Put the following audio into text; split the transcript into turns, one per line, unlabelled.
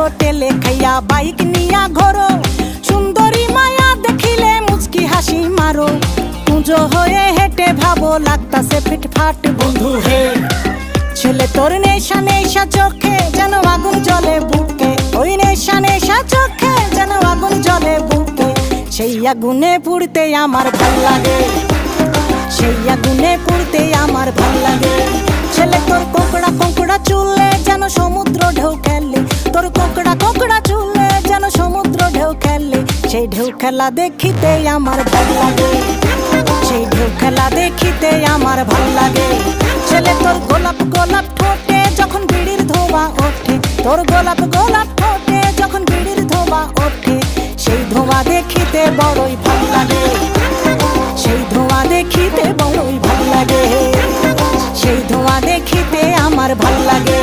হোটেলে খাইয়া বাইক নিয়া ঘোরো, সুন্দরী মায়া দেখিলে মুচকি হাসি মারো, পুজো হয়ে হেঁটে ভাবো লাগতাছে ফিটফাট বন্ধু হে। ছেলে তোর নেশা নেশা চোখে যেন আগুন জ্বলে বুকে, ওই নেশা নেশা চোখে যেন আগুন জ্বলে বুকে, সেই আগুনে পুড়তে আমার ভাল লাগে, সেই আগুনে পুড়তে আমার ভাল লাগে। ছেলে তোর কোকড়া কোকড়া চুলে যেন সমুদ্র ঢেউ খেলে, তোর কোকড়া কোকড়া চুলে যেন সমুদ্র ঢেউ খেলে, সেই ঢেউ খেলা দেখিতে আমার ভাল লাগে, সেই ঢেউ খেলা দেখিতে আমার ভাল লাগে। ছেলে তোর গোলাপ গোলাপ ঠোঁটে যখন বিড়ির ধোঁয়া ওঠে, তোর গোলাপ গোলাপ ঠোঁটে যখন বিড়ির ধোঁয়া ওঠে, সেই ধোঁয়া দেখিতে বড়ই ভাল লাগে, সেই ধোঁয়া দেখিতে বড়ই ভাল লাগে, সেই ধোঁয়া দেখিতে আমার ভাল লাগে।